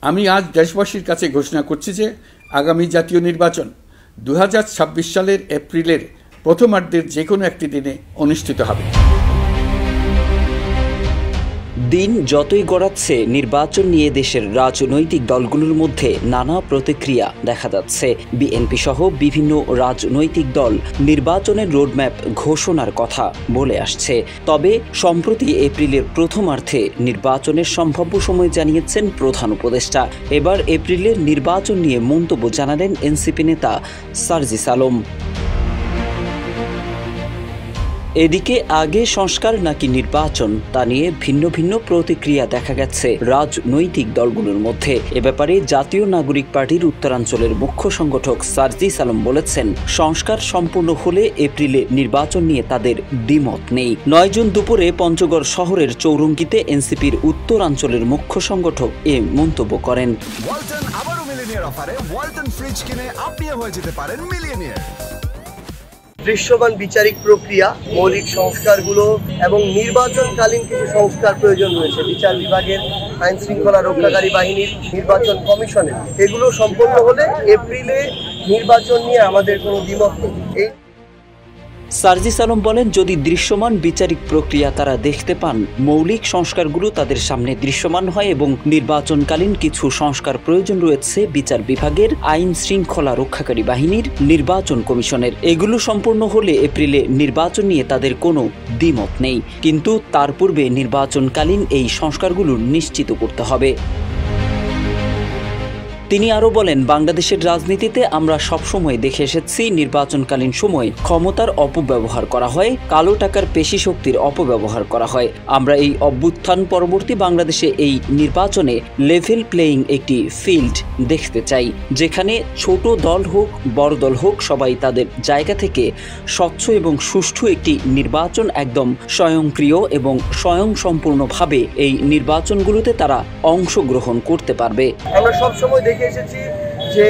আমি আজ দেশবাসীর কাছে ঘোষণা করছি যে আগামী জাতীয় নির্বাচন 2026 সালের এপ্রিলের প্রথমার্ধের যে কোনো একটি দিনে অনুষ্ঠিত হবে। দিন যতই গড়াচ্ছে নির্বাচন নিয়ে দেশের রাজনৈতিক দলগুলোর মধ্যে নানা প্রতিক্রিয়া দেখা যাচ্ছে। বিএনপি সহ বিভিন্ন রাজনৈতিক দল নির্বাচনের রোডম্যাপ ঘোষণার কথা বলে আসছে। তবে সম্প্রতি এপ্রিলের প্রথমার্ধে নির্বাচনের সম্ভাব্য সময় জানিয়েছেন প্রধান উপদেষ্টা। এবার এপ্রিলের নির্বাচন নিয়ে মন্তব্য জানালেন এনসিপি নেতা সার্জিস আলম। এদিকে আগে সংস্কার নাকি নির্বাচন তা নিয়ে ভিন্ন ভিন্ন প্রতিক্রিয়া দেখা গেছে রাজনৈতিক দলগুলোর মধ্যে। এ ব্যাপারে জাতীয় নাগরিক পার্টির উত্তরাঞ্চলের মুখ্য সংগঠক সার্জিস আলম বলেছেন, সংস্কার সম্পূর্ণ হলে এপ্রিলে নির্বাচন নিয়ে তাদের দ্বিমত নেই। 9 জুন দুপুরে পঞ্চগড় শহরের চৌরঙ্গিতে এনসিপির উত্তরাঞ্চলের মুখ্য সংগঠক এ মন্তব্য করেন। ওয়ালটন আবারো মিলিয়নিয়ার অফারে ওয়ালটন ফ্রিজ কিনে আপনিও হয়ে যেতে পারেন মিলিয়নিয়ার। দৃশ্যমান বিচারিক প্রক্রিয়া, মৌলিক সংস্কারগুলো এবং নির্বাচনকালীন কিছু সংস্কার প্রয়োজন রয়েছে বিচার বিভাগের, আইন শৃঙ্খলা রক্ষাকারী বাহিনীর, নির্বাচন কমিশনের। এগুলো সম্পন্ন হলে এপ্রিলে নির্বাচন নিয়ে আমাদের কোনো দ্বিমত নেই। সার্জিস আলম বলেন, যদি দৃশ্যমান বিচারিক প্রক্রিয়া তারা দেখতে পান, মৌলিক সংস্কারগুলো তাদের সামনে দৃশ্যমান হয় এবং নির্বাচনকালীন কিছু সংস্কার প্রয়োজন রয়েছে বিচার বিভাগের, আইন শৃঙ্খলা রক্ষাকারী বাহিনীর, নির্বাচন কমিশনের, এগুলো সম্পূর্ণ হলে এপ্রিলে নির্বাচন নিয়ে তাদের কোনো দ্বিমত নেই। কিন্তু তার পূর্বে নির্বাচনকালীন এই সংস্কারগুলো নিশ্চিত করতে হবে। তিনি আরও বলেন, বাংলাদেশের রাজনীতিতে আমরা সবসময় দেখে এসেছি নির্বাচনকালীন সময় ক্ষমতার অপব্যবহার করা হয়, কালো টাকার পেশি শক্তির অপব্যবহার করা হয়। আমরা এই অভ্যুত্থান পরবর্তী বাংলাদেশে এই নির্বাচনে লেভেল প্লেয়িং একটি ফিল্ড দেখতে চাই, যেখানে ছোট দল হোক বড় দল হোক সবাই তাদের জায়গা থেকে স্বচ্ছ এবং সুষ্ঠু একটি নির্বাচন একদম স্বয়ংক্রিয় এবং স্বয়ংসম্পূর্ণভাবে এই নির্বাচনগুলোতে তারা অংশগ্রহণ করতে পারবে। আমরা সবসময় দেখে এসেছি যে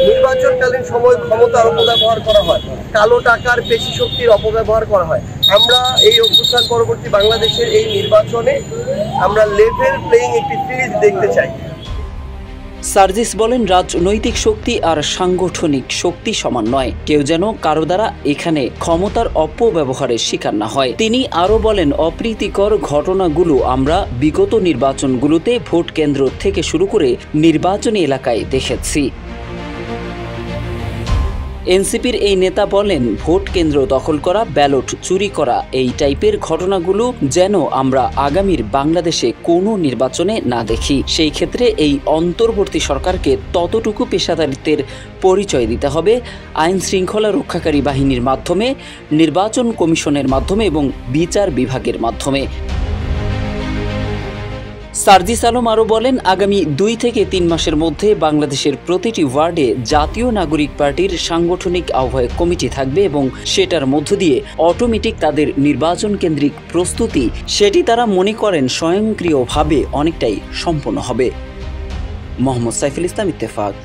নির্বাচনকালীন সময় ক্ষমতার অপব্যবহার করা হয়, কালো টাকার পেশি শক্তির অপব্যবহার করা হয়। আমরা এই অভ্যুত্থান পরবর্তী বাংলাদেশের এই নির্বাচনে আমরা লেভেল প্লেয়িং একটি ফিল্ড দেখতে চাই। সার্জিস বলেন, রাজনৈতিক শক্তি আর সাংগঠনিক শক্তি সমান নয়, কেউ যেন কারো দ্বারা এখানে ক্ষমতার অপব্যবহারের শিকার না হয়। তিনি আরও বলেন, অপ্রীতিকর ঘটনাগুলো আমরা বিগত নির্বাচনগুলোতে ভোট কেন্দ্র থেকে শুরু করে নির্বাচনী এলাকায় দেখেছি। এনসিপির এই নেতা বলেন, ভোট কেন্দ্র দখল করা, ব্যালট চুরি করা এই টাইপের ঘটনাগুলো যেন আমরা আগামীর বাংলাদেশে কোনো নির্বাচনে না দেখি। সেই ক্ষেত্রে এই অন্তর্বর্তী সরকারকে ততটুকু পেশাদারিত্বের পরিচয় দিতে হবে আইন শৃঙ্খলা রক্ষাকারী বাহিনীর মাধ্যমে, নির্বাচন কমিশনের মাধ্যমে এবং বিচার বিভাগের মাধ্যমে। সার্জিস আলম আরও বলেন, আগামী 2 থেকে 3 মাসের মধ্যে বাংলাদেশের প্রতিটি ওয়ার্ডে জাতীয় নাগরিক পার্টির সাংগঠনিক আহ্বায়ক কমিটি থাকবে এবং সেটার মধ্য দিয়ে অটোমেটিক তাদের নির্বাচন কেন্দ্রিক প্রস্তুতি সেটি তারা মনে করেন স্বয়ংক্রিয়ভাবে অনেকটাই সম্পন্ন হবে। মোহাম্মদ সাইফুল ইসলাম, ইত্তেফাক।